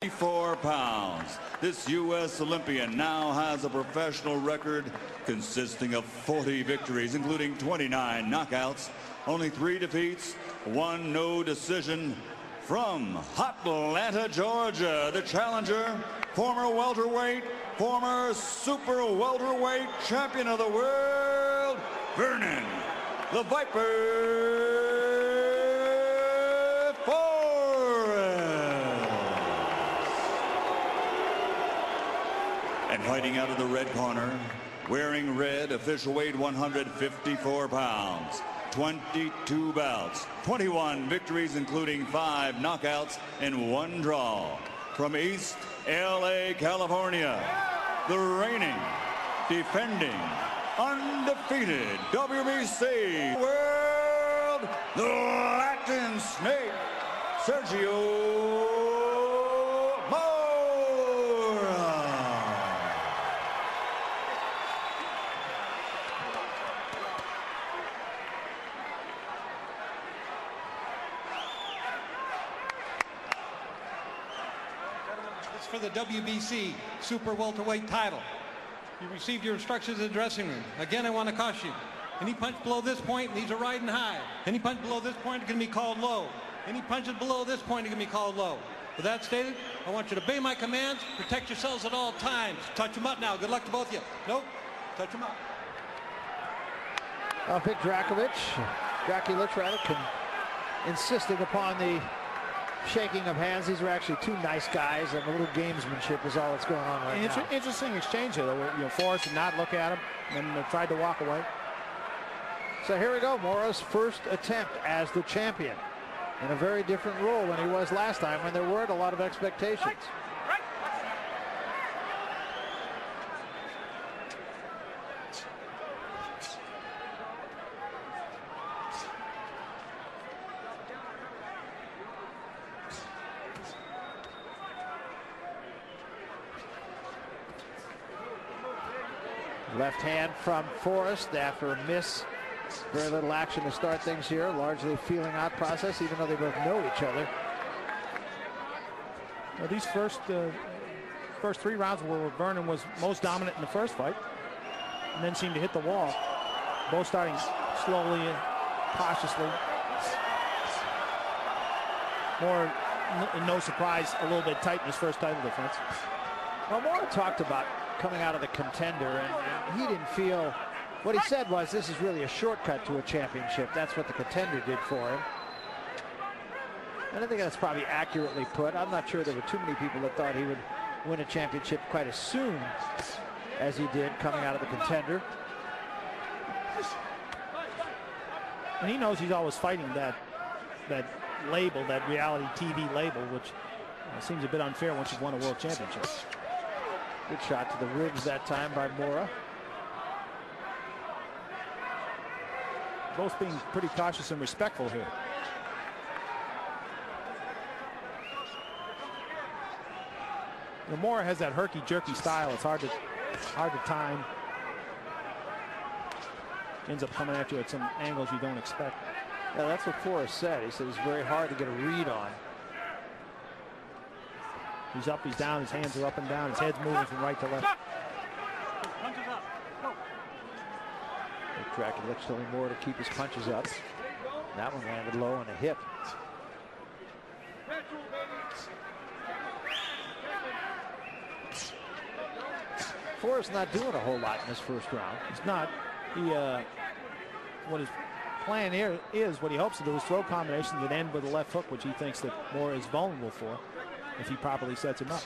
4 pounds. This U.S. Olympian now has a professional record consisting of 40 victories, including 29 knockouts, only 3 defeats, 1 no decision. From Atlanta, Georgia, the challenger, former welterweight, former super welterweight champion of the world, Vernon The Viper Forrest. And fighting out of the red corner, wearing red, official weight 154 pounds. 22 bouts, 21 victories, including 5 knockouts and 1 draw. From East LA, California, the reigning, defending, undefeated WBC World, the Latin Snake, Sergio Mora. For the WBC Super Welterweight title. You received your instructions in the dressing room. Again, I want to caution you. Any punch below this point, and these are riding high. Any punch below this point is going to be called low. Any punches below this point are going to be called low. With that stated, I want you to obey my commands, protect yourselves at all times. Touch them up now. Good luck to both of you. Nope. Touch them up. Big Draculich insisting upon the shaking of hands. These are actually 2 nice guys, and a little gamesmanship is all that's going on right now. Interesting exchange here, though. Forrest did not look at him and tried to walk away. So here we go, Mora's first attempt as the champion in a very different role than he was last time when there weren't a lot of expectations. Left hand from Forrest after a miss. Very little action to start things here. Largely feeling out process, even though they both know each other. Well, these first 3 rounds where Vernon was most dominant in the first fight, and then seemed to hit the wall. Both starting slowly and cautiously. More, no surprise, a little bit tight in his first title defense. Well, Mora talked about coming out of the contender, and he didn't feel, what he said was, this is really a shortcut to a championship. That's what the contender did for him. And I think that's probably accurately put. I'm not sure there were too many people that thought he would win a championship quite as soon as he did coming out of the contender. And he knows he's always fighting that label, that reality TV label, which seems a bit unfair once you've won a world championship. Good shot to the ribs that time by Mora. Both being pretty cautious and respectful here. Mora has that herky-jerky style. It's hard to time. Ends up coming at you at some angles you don't expect. Yeah, that's what Forrest said. He said it's very hard to get a read on. He's up, he's down, his hands are up and down, his head's moving from right to left. Draculich telling Mora to keep his punches up. That one landed low on the hip. Forrest not doing a whole lot in this first round. He's not. What his plan here is, what he hopes to do is throw combinations that end with a left hook, which he thinks that Mora is vulnerable for if he properly sets him up.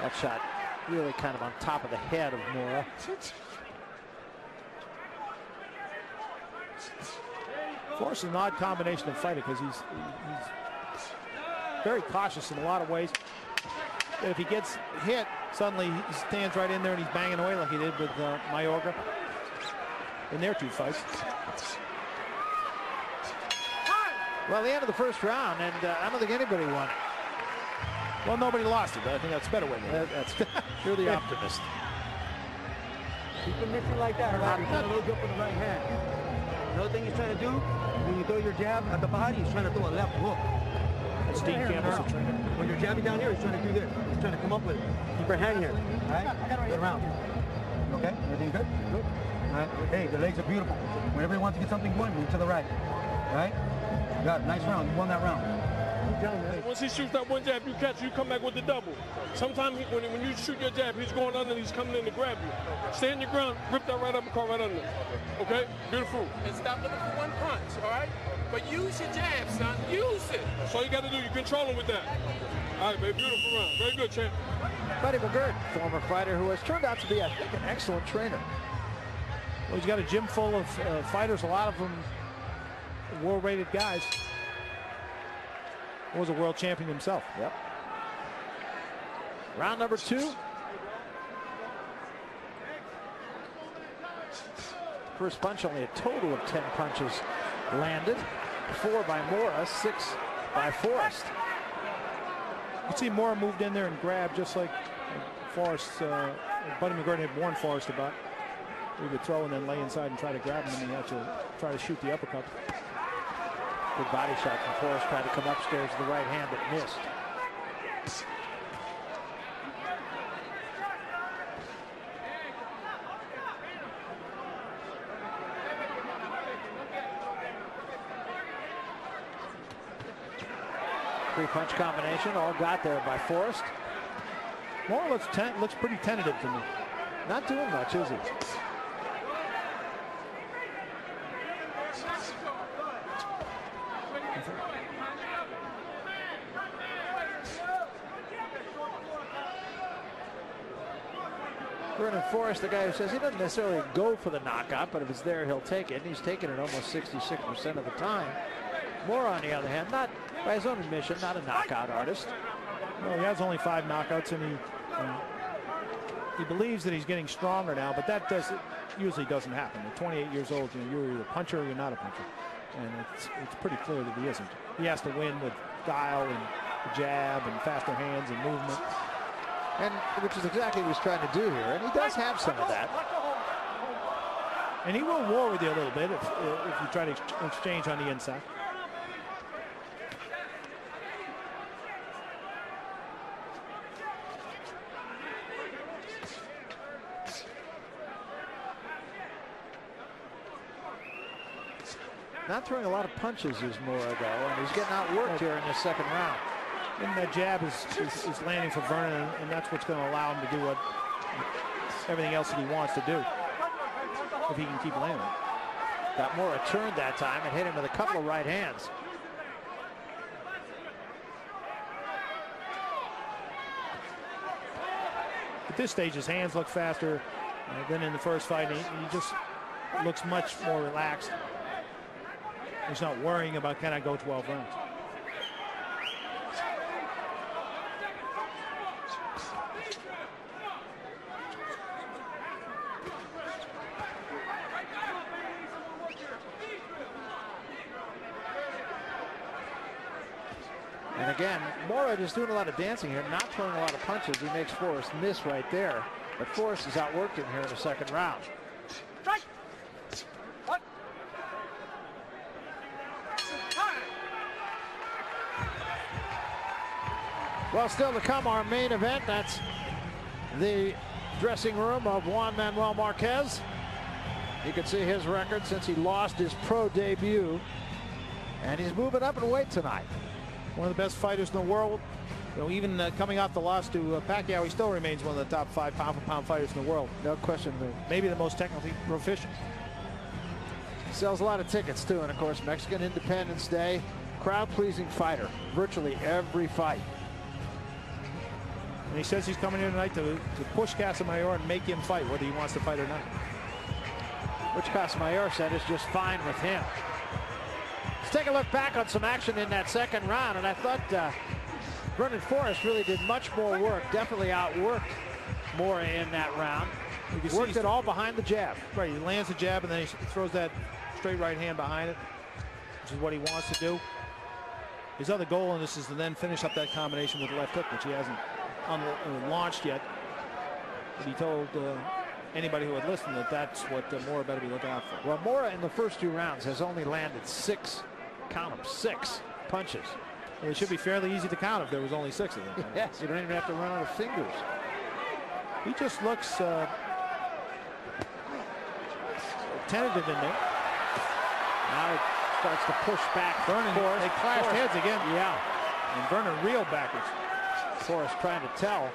That shot really kind of on top of the head of Mora. Forrest is an odd combination of fighter because he's very cautious in a lot of ways. But if he gets hit, suddenly he stands right in there and he's banging away like he did with Mayorga in their 2 fights. Well, the end of the first round, and I don't think anybody won it. Well, nobody lost it, but I think that's a better way to You're the optimist. Keep it mixing like that, right? He's trying to load you up with the right hand. Another thing he's trying to do, when you throw your jab at the body, he's trying to throw a left hook. That's Dean Campbell's trainer. When you're jabbing down here, he's trying to do this. He's trying to come up with it. Keep your hand here. All right? Get around. You okay? Everything good? Good. All right. Hey, the legs are beautiful. Whenever you want to get something going, move to the right. All right? You got it. Nice round. You won that round. Once he shoots that one jab, you catch, you come back with the double. Sometimes when you shoot your jab, he's going under and he's coming in to grab you. Stay on your ground, rip that right uppercut right under. Okay? Beautiful. And stop looking for one punch, all right? But use your jab, son. Use it. That's all you got to do. You control him with that. All right, baby. Beautiful round. Very good, champ. Buddy McGirt, former fighter who has turned out to be, I think, an excellent trainer. Well, he's got a gym full of fighters, a lot of them world-rated guys. Was a world champion himself. Yep. Round number 2. First punch, only a total of 10 punches landed. 4 by Mora, 6 by Forrest. You can see Mora moved in there and grabbed just like Forrest. Buddy McGirt had warned Forrest about. He would throw and then lay inside and try to grab him, and he had to try to shoot the uppercut. Good body shot from Forrest, tried to come upstairs with the right hand, but missed. Three-punch combination, all got there by Forrest. Mora looks pretty tentative to me. Not doing much, is he? Vernon Forrest, the guy who says he doesn't necessarily go for the knockout, but if it's there, he'll take it. And he's taken it almost 66% of the time. Mora, on the other hand, not by his own admission, not a knockout artist. No, he has only 5 knockouts, and he believes that he's getting stronger now, but that usually doesn't happen. At 28 years old, you're either a puncher or you're not a puncher, and it's pretty clear that he isn't. He has to win with guile and the jab and faster hands and movement. And which is exactly what he's trying to do here, and he does have some of that. And he will war with you a little bit if you try to exchange on the inside. Not throwing a lot of punches is Mora, though, and he's getting outworked here in the second round. And that jab is landing for Vernon, and that's what's going to allow him to do everything else that he wants to do if he can keep landing. Got Mora turned that time and hit him with a couple of right hands. At this stage, his hands look faster than in the first fight. He just looks much more relaxed. He's not worrying about, can I go 12 rounds? And again, Mora just doing a lot of dancing here, not throwing a lot of punches. He makes Forrest miss right there. But Forrest is outworked him here in the second round. Well, still to come, our main event. That's the dressing room of Juan Manuel Marquez. You can see his record since he lost his pro debut. And he's moving up in weight tonight. One of the best fighters in the world. Even coming off the loss to Pacquiao, he still remains one of the top 5 pound-for-pound fighters in the world. No question. Maybe the most technically proficient. Sells a lot of tickets, too. And, of course, Mexican Independence Day. Crowd-pleasing fighter. Virtually every fight. And he says he's coming here tonight to push Casamayor and make him fight, whether he wants to fight or not. Which Casamayor said is just fine with him. Let's take a look back on some action in that second round. And I thought Vernon Forrest really did much more work. Definitely outworked Mora in that round. Worked it all behind the jab. Right, he lands the jab and then he throws that straight right hand behind it, which is what he wants to do. His other goal in this is to then finish up that combination with the left hook, which he hasn't launched yet. But he told anybody who would listen that that's what Mora better be looking out for. Well, Mora in the first 2 rounds has only landed 6, count them, 6 punches. Well, it should be fairly easy to count if there was only 6 of them. Yes, you don't even have to run out of fingers. He just looks tentative in there. Now he starts to push back. Vernon, they clashed heads again. Yeah. And Vernon reeled backwards. Forrest trying to tell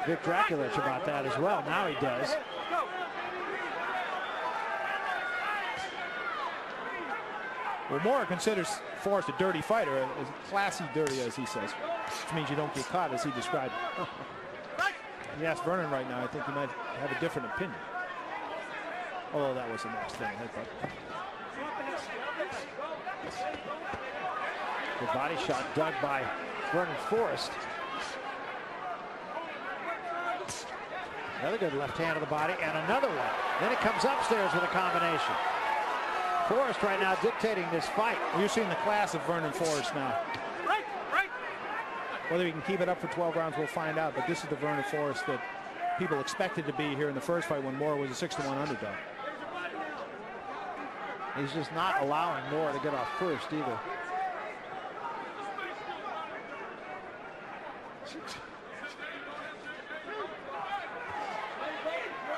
Vic Draculich about that as well. Now he does. Well, Mora considers Forrest a dirty fighter, as classy dirty, as he says, which means you don't get caught, as he described it. You ask Vernon right now, I think he might have a different opinion. Although that was the next thing. The body shot dug by Vernon Forrest. Another good left hand to the body, and another one. Then it comes upstairs with a combination. Forrest right now dictating this fight. You're seeing the class of Vernon Forrest now. Whether he can keep it up for 12 rounds, we'll find out. But this is the Vernon Forrest that people expected to be here in the first fight when Mora was a 6-1 underdog. He's just not allowing Mora to get off first either.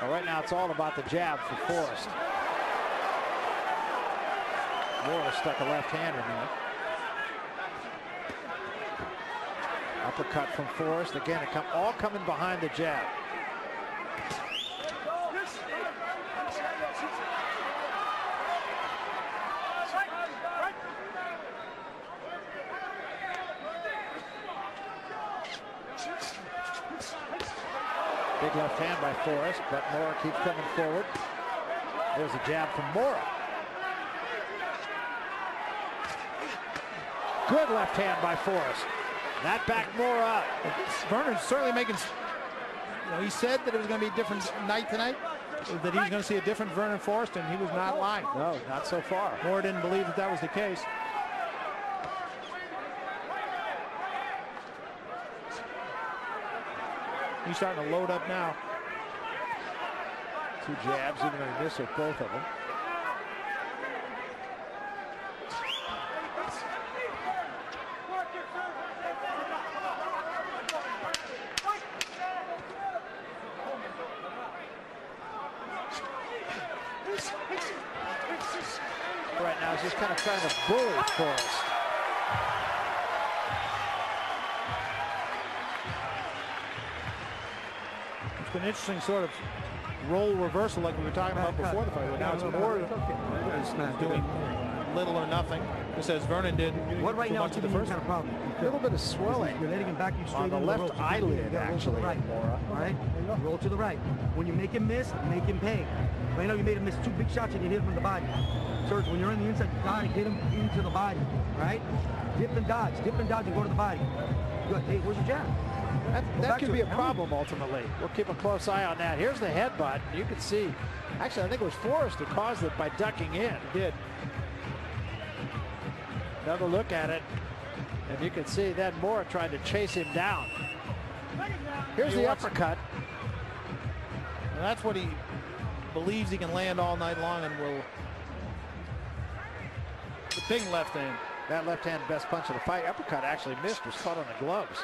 Well, right now it's all about the jab for Forrest. Mora stuck a left hand in there. Uppercut from Forrest. Again, it all coming behind the jab. Big left hand by Forrest, but Mora keeps coming forward. There's a jab from Mora. Good left hand by Forrest. That backed Mora up. Vernon's certainly making, he said that it was going to be a different night tonight, that he was going to see a different Vernon Forrest, and he was not lying. No, not so far. Mora didn't believe that that was the case. He's starting to load up now. 2 jabs, even though he missed with both of them. Right now, he's just kind of trying to bully Forrest. It's been an interesting sort of role reversal like we were talking about before the fight. Now it's Mora is doing little or nothing, just as Vernon did What right for now much is of the giving you first kind of one. problem? A little bit of swelling You're letting him back you straight on the into left ropes. eyelid, You gotta roll to actually, the right. Mora. All right? Roll to the right. When you make him miss, make him pay. Right now you made him miss 2 big shots and you hit him in the body. Serge, when you're on the inside, you gotta hit him into the body. Right? Dip and dodge and go to the body. Good. Hey, where's your jab? That could be a problem ultimately. We'll keep a close eye on that. Here's the headbutt. You can see, actually, I think it was Forrest who caused it by ducking in. He did. Another look at it, and you can see then Mora trying to chase him down. Here's the uppercut. And that's what he believes he can land all night long, and will. The big left hand. That left hand best punch of the fight. Uppercut actually missed, was caught on the gloves.